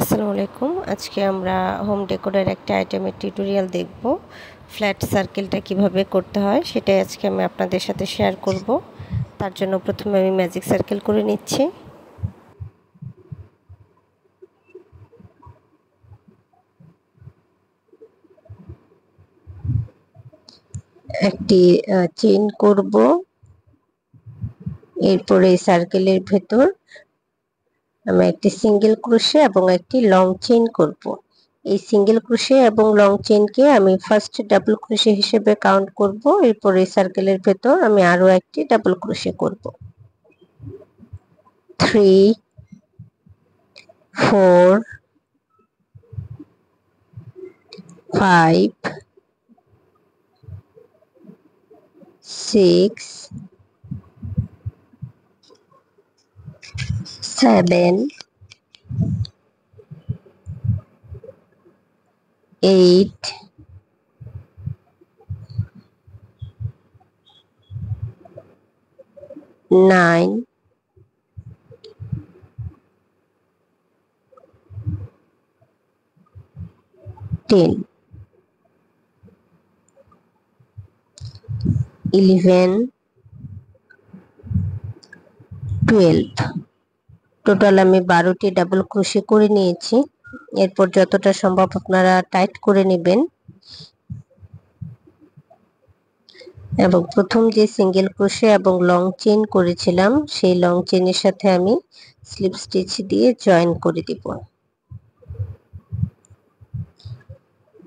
আসসালামু আলাইকুম। আজকে আমরা হোম ডেকোরের একটা আইটেমের টিউটোরিয়াল দেখব। ফ্ল্যাট সার্কেলটা কিভাবে করতে হয় সেটাই আজকে আমি আপনাদের সাথে শেয়ার করব। তার জন্য প্রথমে আমি ম্যাজিক সার্কেল করে নিচ্ছি। একটি চেইন করব। এরপরে এই সার্কেলের ভেতর আমি একটি সিঙ্গেল ক্রোশে এবং একটি লং চেইন করব। এই সিঙ্গেল ক্রোশে এবং লং চেইনকে আমি ফার্স্ট ডাবল ক্রোশে হিসেবে কাউন্ট করব। এরপর এই সার্কেলের ভেতর আমি আরো একটি ডাবল ক্রোশে করব। 3 4 5 6 7 8 9 10 11 12 টোটাল আমি 12টি ডাবল ক্রোশে করে নিয়েছি। এরপর যতটা সম্ভব আপনারা টাইট করে নেবেন এবং প্রথম যে সিঙ্গেল ক্রোশে এবং লং চেইন করেছিলাম সেই লং চেইনের সাথে আমি স্লিপ স্টিচ দিয়ে জয়েন করে দিব।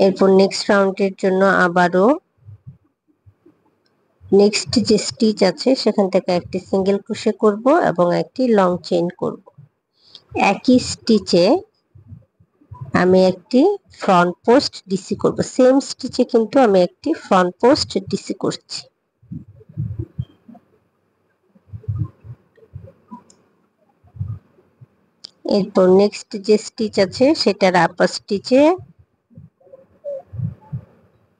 এরপর নেক্সট রাউন্ডের জন্য আবারও নেক্সট যে স্টিচ আছে সেখান থেকে একটি সিঙ্গেল ক্রোশে করব এবং একটি লং চেইন করব। একই স্টিচে আমি একটি ফ্রন্ট পোস্ট ডিসি করব। সেম স্টিচে কিন্তু আমি একটি ফ্রন্ট পোস্ট ডিসি করছি। এরপর নেক্সট যে স্টিচ আছে সেটার আপার স্টিচে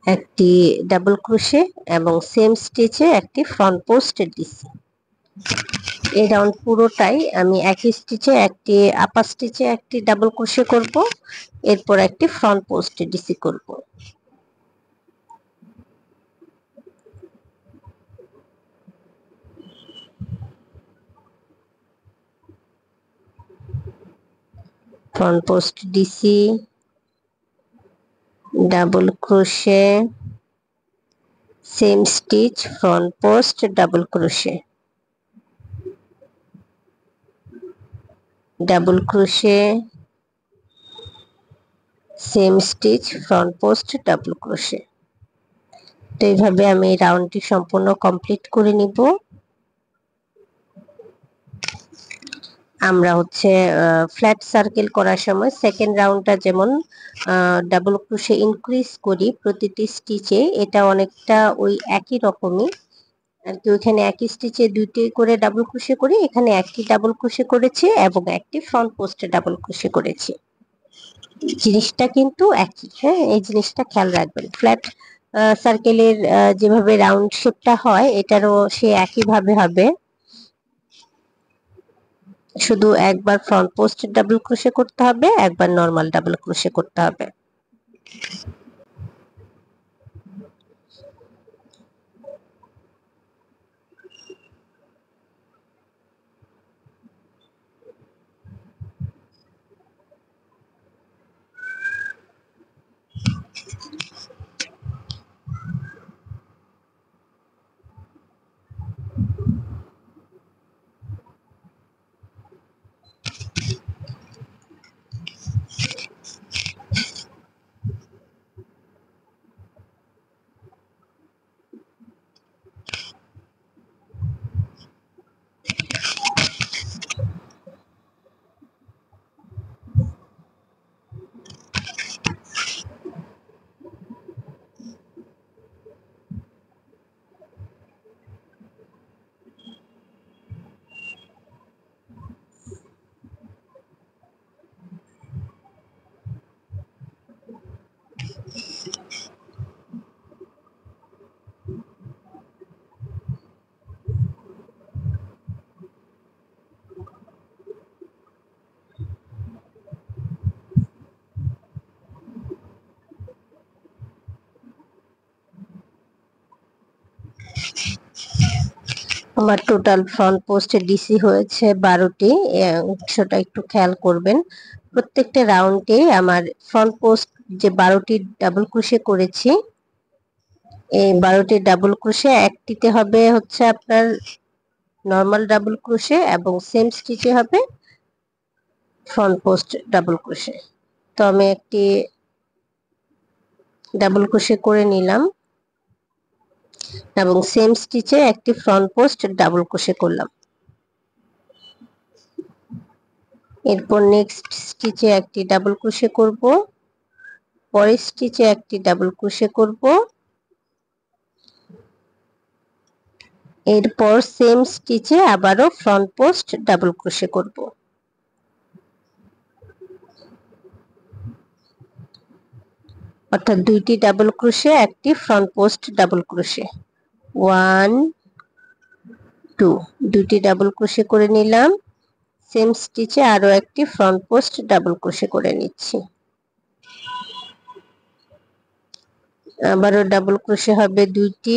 একটি ডাবল ক্রোশে এবং সেম স্টিচে একটি ফ্রন্ট পোস্ট ডিসি। এই রাউন্ড পুরোটাই আমি একই স্টিচে একটি আপার স্টিচে একটি ডাবল ক্রোশে করব, এরপর একটি ফ্রন্ট পোস্ট ডিসি করব। Front post DC, double crochet, same stitch, front post, double crochet, double crochet, same stitch, front post, double crochet. তো এইভাবে আমি রাউন্ডটি সম্পূর্ণ কমপ্লিট করে নিব। আমরা ফ্ল্যাট সার্কেল করার সময় সেকেন্ড রাউন্ডটা যেমন ডাবল ক্রোশে ইনক্রিজ করি প্রতিটি স্টিচে, এটা অনেকটা ওই একই রকমই আর কি। ওইখানে একই স্টিচে দুইটি করে ডাবল ক্রোশে করি, এখানে একটি ডাবল ক্রোশে করেছি এবং একটি ফ্রন্ট পোস্টে ডাবল ক্রোশে করেছি। জিনিসটা কিন্তু একই। হ্যাঁ, এই জিনিসটা খেয়াল রাখবেন। ফ্ল্যাট সার্কেলের যেভাবে রাউন্ড শেপটা হয় এটারও সে একই ভাবে হবে, শুধু একবার ফ্রন্ট পোস্ট ডাবল ক্রোশে করতে হবে, একবার নরমাল ডাবল ক্রোশে করতে হবে। আমার টোটাল ফ্রন্ট পোস্টে ডিসি হয়েছে 12টি। অংশটা একটু খেয়াল করবেন, প্রত্যেকটা রাউন্ডে আমার ফ্রন্ট পোস্ট যে 12টি ডাবল ক্রোশে করেছি, এই 12টি ডাবল ক্রোশে একটিতে হবে হচ্ছে আপনার নর্মাল ডাবল ক্রোশে এবং সেম স্টিচে হবে ফ্রন্ট পোস্ট ডাবল ক্রোশে। তো আমি একটি ডাবল ক্রোশে করে নিলাম এবং সেম স্টিচে একটি ফ্রন্ট পোস্ট ডাবল ক্রোশে করলাম। এরপর নেক্সট স্টিচে একটি ডাবল ক্রোশে করব, পরের স্টিচে একটি ডাবল ক্রোশে করব, এরপর সেম স্টিচে আবারও ফ্রন্ট পোস্ট ডাবল ক্রোশে করব। অর্থাৎ দুইটি ডাবল ক্রোশে একটি ফ্রন্ট পোস্ট ডাবল ক্রোশে, 1 2, দুইটি ডাবল ক্রোশে করে নিলাম, সেম স্টিচে আরো একটি ফ্রন্ট পোস্ট ডাবল ক্রোশে করে নিচ্ছি, আবারও ডাবল ক্রোশে হবে দুইটি,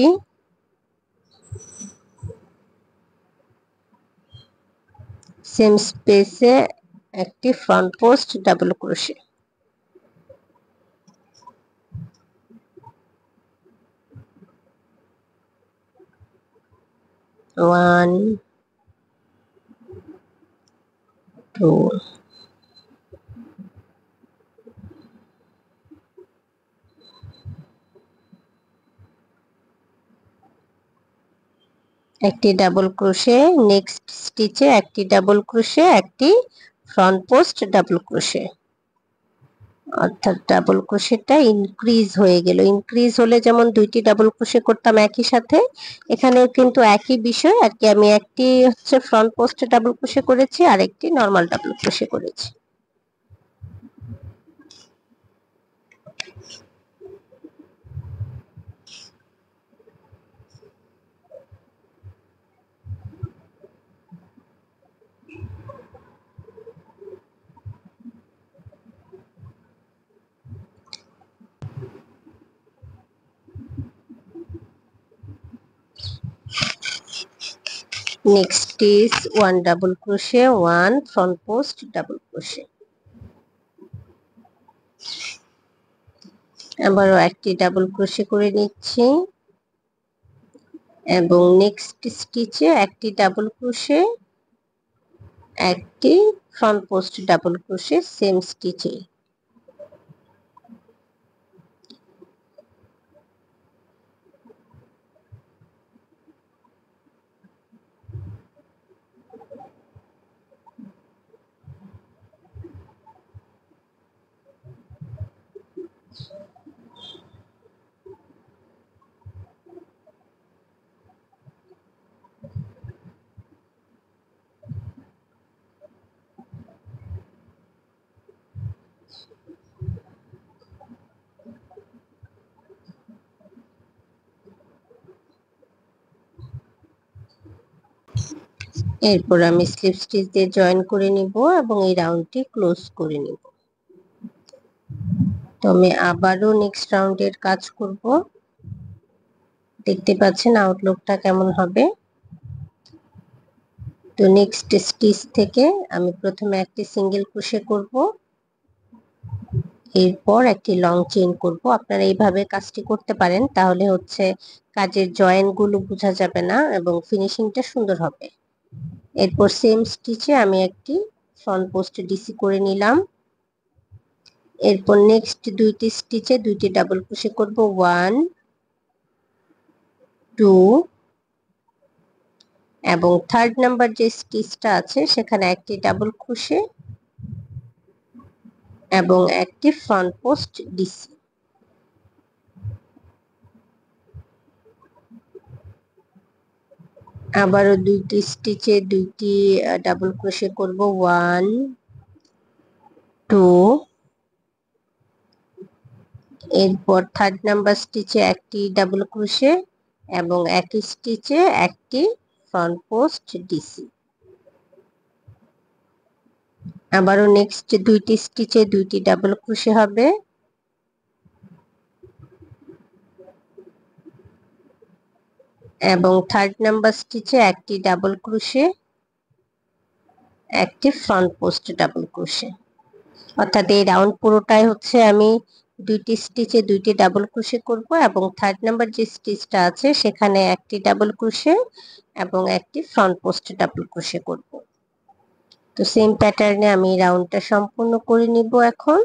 সেম স্পেসে একটি ফ্রন্ট পোস্ট ডাবল ক্রোশে, 1 2, একটি ডাবল ক্রোশে, নেক্সট স্টিচে একটি ডাবল ক্রোশে, একটি ফ্রন্ট পোস্ট ডাবল ক্রোশে। অর্থাৎ ডাবল ক্রোশেটা ইনক্রিজ হয়ে গেল। ইনক্রিজ হলে যেমন দুইটি ডাবল ক্রোশে করতাম একই সাথে, এখানেও কিন্তু একই বিষয় আর কি, আমি একটি হচ্ছে ফ্রন্ট পোস্টে ডাবল ক্রোশে করেছি আর একটি নর্মাল ডাবল ক্রোশে করেছি। Next is 1 double crochet, 1 front post double crochet, আবারও একটি ডাবল ক্রোশে করে নিচ্ছি এবং নেক্সট স্টিচে একটি ডাবল ক্রোশে, একটি front post double crochet same স্টিচে। এরপর আমি স্লিপ স্টিচ দিয়ে জয়েন করে নিব এবং এই রাউন্ডটি ক্লোজ করে নিব। তো আমি আবারও নেক্সট রাউন্ডের কাজ করব। দেখতে পাচ্ছেন আউটলুকটা কেমন হবে। তো নেক্সট স্টিচ থেকে আমি প্রথমে একটি সিঙ্গেল ক্রোশে করব, এরপর একটি লং চেইন করব। আপনারা এইভাবে কাজটি করতে পারেন, তাহলে হচ্ছে কাজের জয়েন্ট গুলো বোঝা যাবে না এবং ফিনিশিংটা সুন্দর হবে। এরপর সেম স্টিচে আমি একটি ফ্রন্ট পোস্ট ডিসি করে নিলাম। এরপর নেক্সট দুইটি স্টিচে দুইটি ডাবল ক্রোশে করব, 1 2 এবং থার্ড নাম্বার যে স্টিচটা আছে সেখানে একটি ডাবল ক্রোশে এবং একটি ফ্রন্ট পোস্ট ডিসি। আবারও দুইটি স্টিচে দুইটি ডাবল ক্রোশে করব, 1 2, এরপর থার্ড নাম্বার স্টিচে একটি ডাবল ক্রোশে এবং একই স্টিচে একটি ফ্রন্ট পোস্ট ডিসি। আবারও নেক্সট দুইটি স্টিচে দুইটি ডাবল ক্রোশে হবে এবং থার্ড নাম্বার স্টিচে একটি ডাবল ক্রোশে, একটি ফ্রন্ট পোস্ট ডাবল ক্রোশে। অর্থাৎ এই রাউন্ড পুরোটাই হচ্ছে আমি দুইটি স্টিচে দুইটি ডাবল ক্রোশে করব এবং থার্ড নাম্বার যে স্টিচটা আছে সেখানে একটি ডাবল ক্রোশে এবং একটি ফ্রন্ট পোস্ট ডাবল ক্রোশে করব। তো সেম প্যাটার্নে আমি রাউন্ডটা সম্পূর্ণ করে নিব এখন।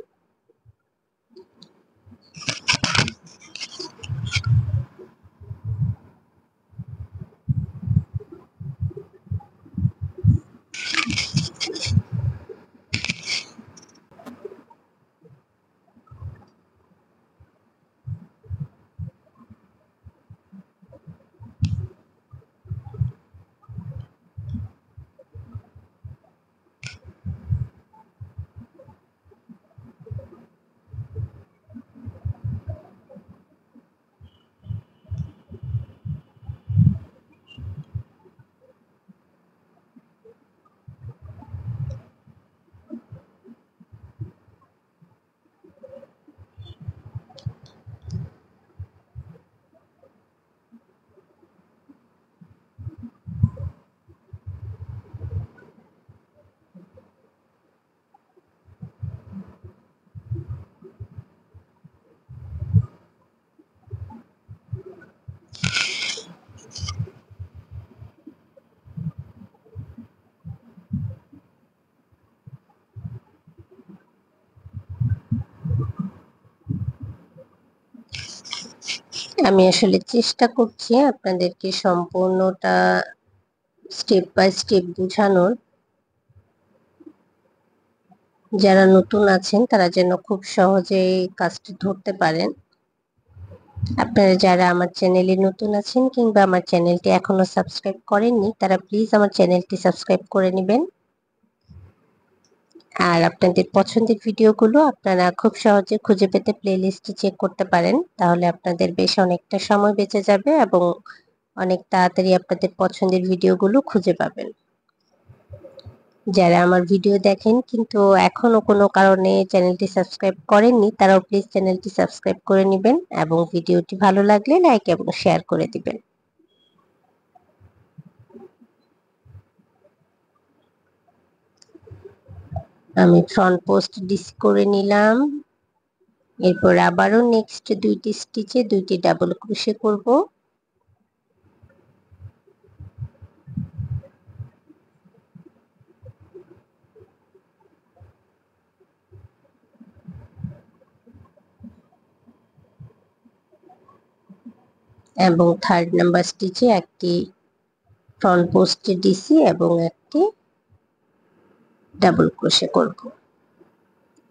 আমি আসলে চেষ্টা করছি আপনাদেরকে সম্পূর্ণটা স্টেপ বাই স্টেপ বোঝানোর, যারা নতুন আছেন তারা যেন খুব সহজেই কাজটি ধরতে পারেন। আপনারা যারা আমার চ্যানেলে নতুন আছেন কিংবা আমার চ্যানেলটি এখনো সাবস্ক্রাইব করেননি তারা প্লিজ আমার চ্যানেলটি সাবস্ক্রাইব করে নেবেন। আর আপনাদের পছন্দের ভিডিওগুলো আপনারা খুব সহজে খুঁজে পেতে প্লেলিস্টে চেক করতে পারেন, তাহলে আপনাদের বেশ অনেকটা সময় বেঁচে যাবে এবং অনেক তাড়াতাড়ি আপনাদের পছন্দের ভিডিওগুলো খুঁজে পাবেন। যারা আমার ভিডিও দেখেন কিন্তু এখনো কোনো কারণে চ্যানেলটি সাবস্ক্রাইব করেননি তারাও প্লিজ চ্যানেলটি সাবস্ক্রাইব করে নেবেন এবং ভিডিওটি ভালো লাগলে লাইক এবং শেয়ার করে দিবেন। আমি ফ্রন্ট পোস্ট ডিসি করে নিলাম। এরপর আবারও নেক্সট দুইটি স্টিচে দুইটি ডাবল ক্রোশে করব। এবং থার্ড নাম্বার স্টিচে একটি ফ্রন্ট পোস্টে ডিসি এবং একটি ডাবল ক্রোশে করব।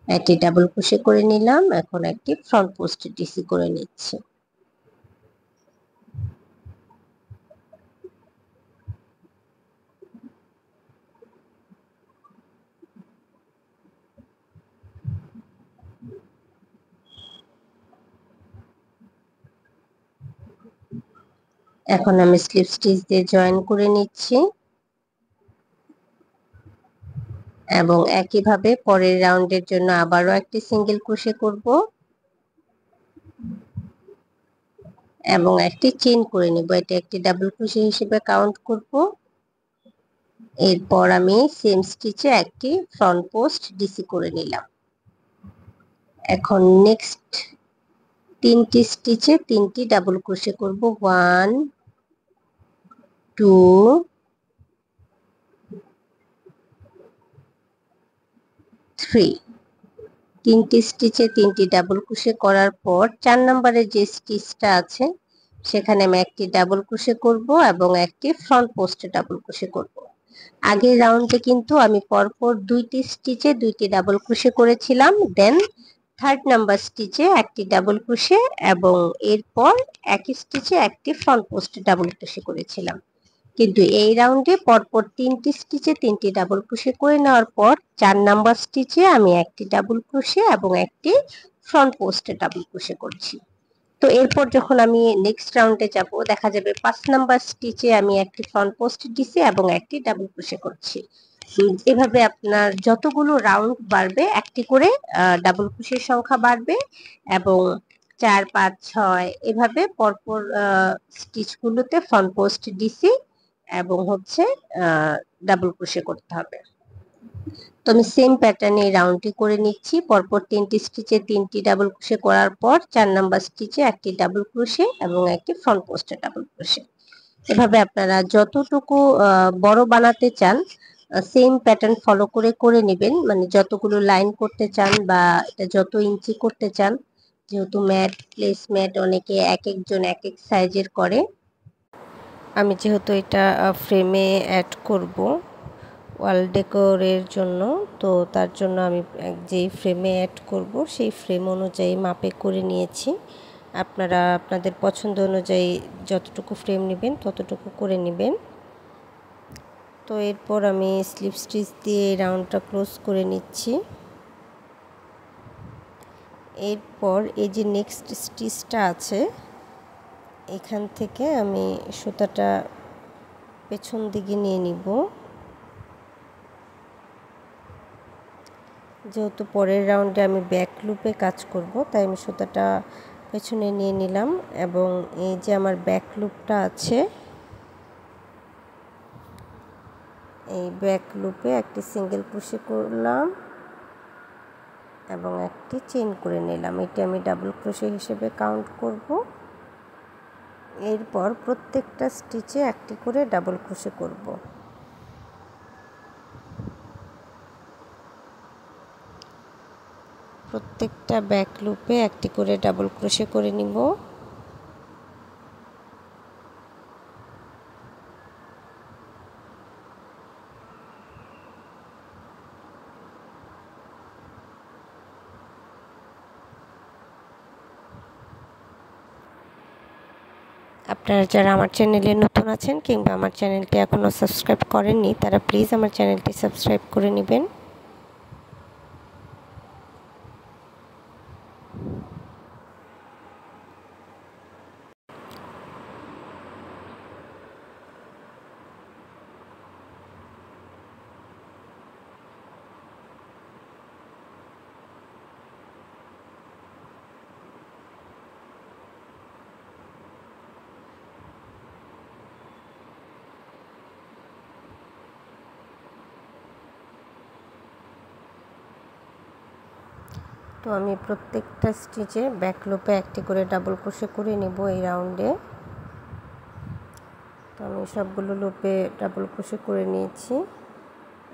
একটি ডাবল ক্রোশে করে নিলাম, এখন একটি ফ্রন্ট পোস্টে ডিসি করে নিচ্ছি। এখন আমি স্লিপ স্টিচ দিয়ে জয়েন করে নিচ্ছি এবং একইভাবে পরের রাউন্ডের জন্য আবারও একটি সিঙ্গেল ক্রোশে করব এবং একটি চেইন করে নিব। এটা একটি ডাবল ক্রোশে হিসেবে কাউন্ট করব। এরপর আমি সেম স্টিচে একটি ফ্রন্ট পোস্ট ডিসি করে নিলাম। এখন নেক্সট তিনটি স্টিচে তিনটি ডাবল ক্রোশে করব, 1 2 3। তিনটি স্টিচে তিনটি ডাবল ক্রোশে করার পর 4 নম্বরে যে স্টিচটা আছে সেখানে আমি একটি ডাবল ক্রোশে করব এবং একটি ফ্রন্ট পোস্টে ডাবল ক্রোশে করব। আগের রাউন্ডে কিন্তু আমি পরপর দুইটি স্টিচে দুইটি ডাবল ক্রোশে করেছিলাম, দেন থার্ড নাম্বার স্টিচে একটি ডাবল ক্রোশে এবং এরপর একই স্টিচে একটি ফ্রন্ট পোস্টে ডাবল ক্রোশে করেছিলাম। কিন্তু এই রাউন্ডে পরপর তিনটি স্টিচে তিনটি ডাবল ক্রোশে করে নেওয়ার পর 4 নাম্বার স্টিচে আমি একটি ডাবল ক্রোশে এবং একটি ফ্রন্ট পোস্টে ডাবল ক্রোশে করছি। তো এরপর যখন আমি নেক্সট রাউন্ডে যাব দেখা যাবে 5 নাম্বার স্টিচে আমি একটি ফ্রন্ট পোস্ট দিছি এবং একটি ডাবল ক্রোশে করছি। এভাবে আপনার যতগুলো রাউন্ড বাড়বে একটি করে ডাবল ক্রোশের সংখ্যা বাড়বে এবং 4 5 6 এভাবে পরপর স্টিচগুলোতে ফ্রন্ট পোস্ট দিছি এবং হচ্ছে ডাবল ক্রোশে করতে হবে। তো আমি সেম প্যাটার্নে এই রাউন্ডটি করে নিচ্ছি। পরপর 3টি স্টিচে 3টি ডাবল ক্রোশে করার পর 4 নাম্বার স্টিচে একটি ডাবল ক্রোশে এবং একটি ফ্রন্ট পোস্টে ডাবল ক্রোশে। এভাবে আপনারা যতটুকু বড় বানাতে চান সেম প্যাটার্ন ফলো করে করে নেবেন, মানে যতগুলো লাইন করতে চান বা এটা যত ইঞ্চি করতে চান, যেহেতু ম্যাট প্লেস ম্যাট অনেকে এক একজন এক এক সাইজের করে। আমি যেহেতু এটা ফ্রেমে অ্যাড করব ওয়াল ডেকোরের জন্য, তো তার জন্য আমি যেই ফ্রেমে অ্যাড করব সেই ফ্রেম অনুযায়ী মাপে করে নিয়েছি। আপনারা আপনাদের পছন্দ অনুযায়ী যতটুকু ফ্রেম নেবেন ততটুকু করে নেবেন। তো এরপর আমি স্লিপ স্টিচ দিয়ে এই রাউন্ডটা ক্লোজ করে নিচ্ছি। এরপর এই যে নেক্সট স্টিচটা আছে এখান থেকে আমি সুতাটা পেছন দিকে নিয়ে নিব। যেহেতু পরের রাউন্ডে আমি ব্যাক লুপে কাজ করব তাই আমি সুতাটা পেছনে নিয়ে নিলাম এবং এই যে আমার ব্যাক লুপটা আছে এই ব্যাক লুপে একটি সিঙ্গেল ক্রোশে করলাম এবং একটি চেইন করে নিলাম। এটা আমি ডাবল ক্রোশে হিসেবে কাউন্ট করব। এরপর প্রত্যেকটা স্টিচে একটি করে ডাবল ক্রোশে করব। প্রত্যেকটা ব্যাক লুপে একটি করে ডাবল ক্রোশে করে নিব। আপনারা যারা আমার চ্যানেলে নতুন আছেন কিংবা আমার চ্যানেলটি এখনও সাবস্ক্রাইব করেননি তারা প্লিজ আমার চ্যানেলটি সাবস্ক্রাইব করে নেবেন। তো আমি প্রত্যেকটা স্টিচে ব্যাক লুপে একটি করে ডাবল ক্রোশে করে নেব এই রাউন্ডে। তো আমি সবগুলো লুপে ডাবল ক্রোশে করে নিয়েছি।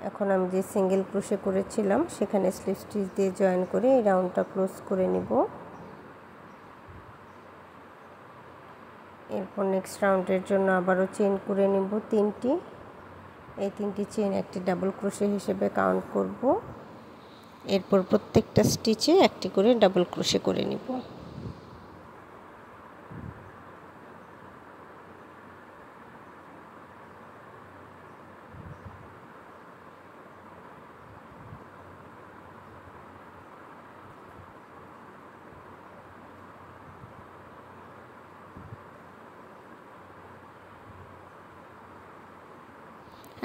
এখন আমি যে সিঙ্গেল ক্রোশে করেছিলাম সেখানে স্লিপ স্টিচ দিয়ে জয়েন করে এই রাউন্ডটা ক্লোজ করে নেব। এরপর নেক্সট রাউন্ডের জন্য আবারও চেইন করে নেব 3টি। এই 3টি চেইন একটি ডাবল ক্রোশে হিসেবে কাউন্ট করব। এরপর প্রত্যেকটা স্টিচে একটি করে ডাবল ক্রোশে করে নিব।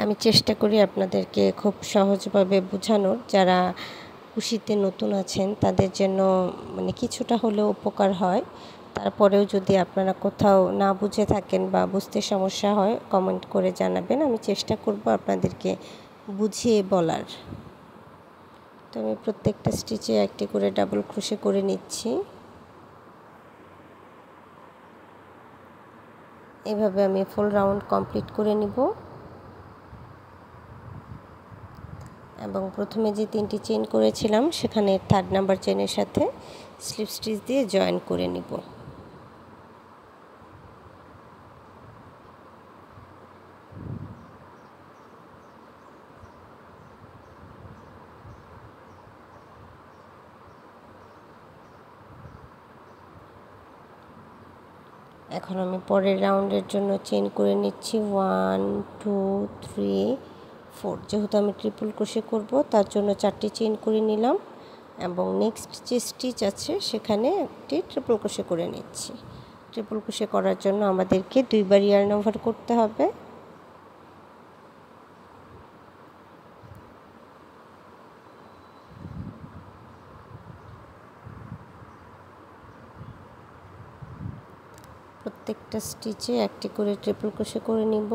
আমি চেষ্টা করি আপনাদেরকে খুব সহজভাবে বোঝানোর, যারা কুশিতে নতুন আছেন তাদের জন্য মানে কিছুটা হলেও উপকার হয়। তারপরেও যদি আপনারা কোথাও না বুঝে থাকেন বা বুঝতে সমস্যা হয় কমেন্ট করে জানাবেন, আমি চেষ্টা করব আপনাদেরকে বুঝিয়ে বলার। তো আমি প্রত্যেকটা স্টিচে একটি করে ডাবল ক্রোশে করে নিচ্ছি। এভাবে আমি ফুল রাউন্ড কমপ্লিট করে নিব এবং প্রথমে যে 3টি চেইন করেছিলাম সেখানে 3rd নাম্বার চেইনের সাথে স্লিপ স্টিচ দিয়ে জয়েন করে নিব। এখন আমি পরের রাউন্ডের জন্য চেইন করে নিচ্ছি 1 2 3 4। যেহেতু আমি ট্রিপল ক্রোশে করব তার জন্য 4টি চেইন করে নিলাম এবং নেক্সট যে স্টিচ আছে সেখানে একটি ট্রিপল ক্রোশে করে নিচ্ছি। ট্রিপল ক্রোশে করার জন্য আমাদেরকে 2বার ইয়ার্ন ওভার করতে হবে। প্রত্যেকটা স্টিচে একটি করে ট্রিপল ক্রোশে করে নিব।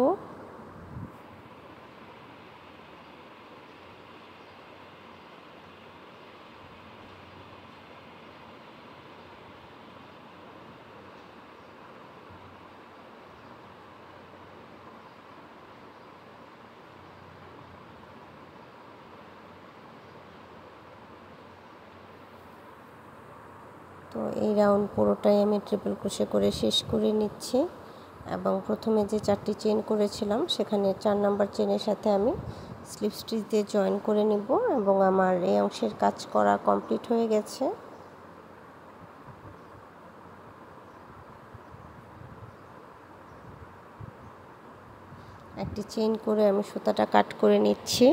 তো এই রাউন্ড পুরোটাই আমি ট্রিপল ক্রোশে করে শেষ করে নিচ্ছি এবং প্রথমে যে 4টি চেন করেছিলাম সেখানে 4 নাম্বার চেনের সাথে আমি স্লিপ স্টিচ দিয়ে জয়েন করে নিব এবং আমার এই অংশের কাজ করা কমপ্লিট হয়ে গেছে। একটি চেইন করে আমি সুতাটা কাট করে নিচ্ছি।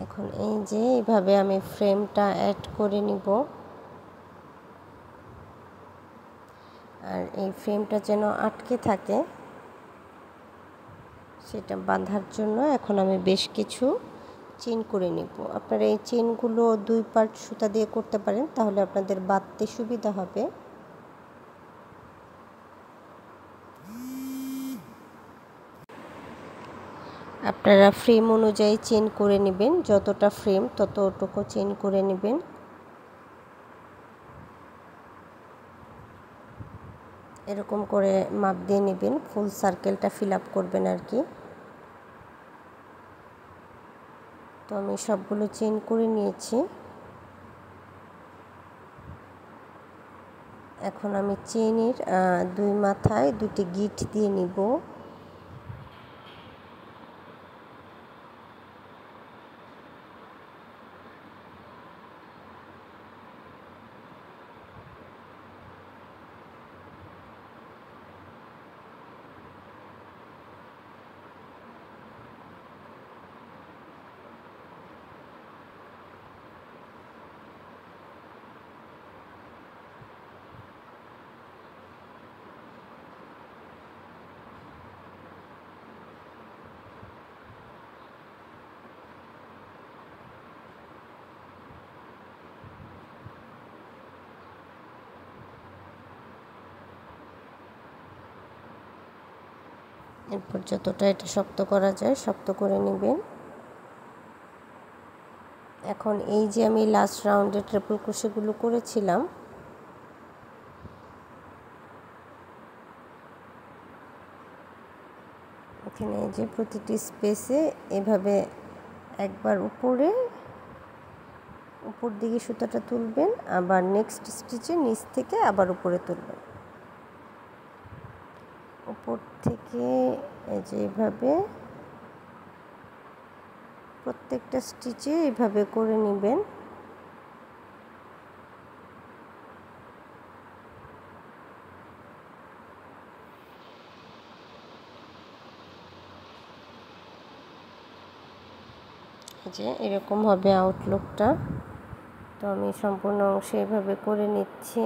এখন এই যে এইভাবে আমি ফ্রেমটা অ্যাড করে নিব আর এই ফ্রেমটা যেন আটকে থাকে সেটা বাঁধার জন্য এখন আমি বেশ কিছু চেইন করে নিব। আপনারা এই চেইনগুলো 2 পার্ট সুতা দিয়ে করতে পারেন, তাহলে আপনাদের বাঁধতে সুবিধা হবে। আপনারা ফ্রেম অনুযায়ী চেইন করে নেবেন, যতটা ফ্রেম ততটুকু চেইন করে নেবেন। এরকম করে মাপ দিয়ে নেবেন, ফুল সার্কেলটা ফিল আপ করবেন আর কি। তো আমি সবগুলো চেইন করে নিয়েছি। এখন আমি চেইনের 2 মাথায় 2টি গিট দিয়ে নিব। এরপর যতটা এটা শক্ত করা যায় শক্ত করে নেবেন। এখন এই যে আমি লাস্ট রাউন্ডে ট্রিপল ক্রোশেগুলো করেছিলাম এখানে যে প্রতিটি স্পেসে এভাবে একবার উপর দিকে সুতাটা তুলবেন, আবার নেক্সট স্টিচে নিচ থেকে আবার উপরে তুলবেন। উপর থেকে এই যে এভাবে প্রত্যেকটা স্টিচে এভাবে করে নেবেন। যে এরকম হবে আউটলুকটা। তো আমি সম্পূর্ণ অংশে এভাবে করে নিচ্ছি।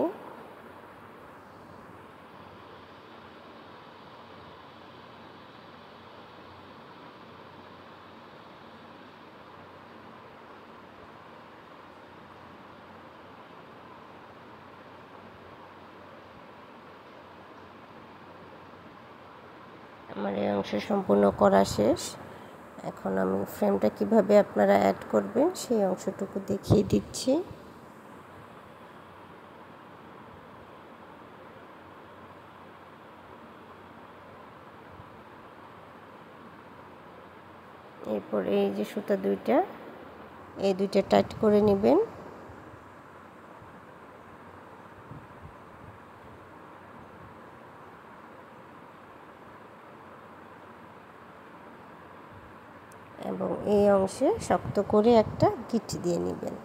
আমার এই অংশ সম্পূর্ণ করা শেষ। এখন আমি ফ্রেমটা কিভাবে আপনারা অ্যাড করবেন সেই অংশটুকু দেখিয়ে দিচ্ছি। এরপর এই যে সুতা দুইটা, এই দুইটা টাইট করে নেবেন। এবং এই অংশে শক্ত করে একটা গিট দিয়ে নেবেন।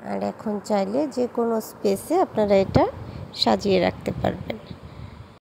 আর এখন চাইলে যে কোনো স্পেসে আপনারা এটা সাজিয়ে রাখতে পারবেন।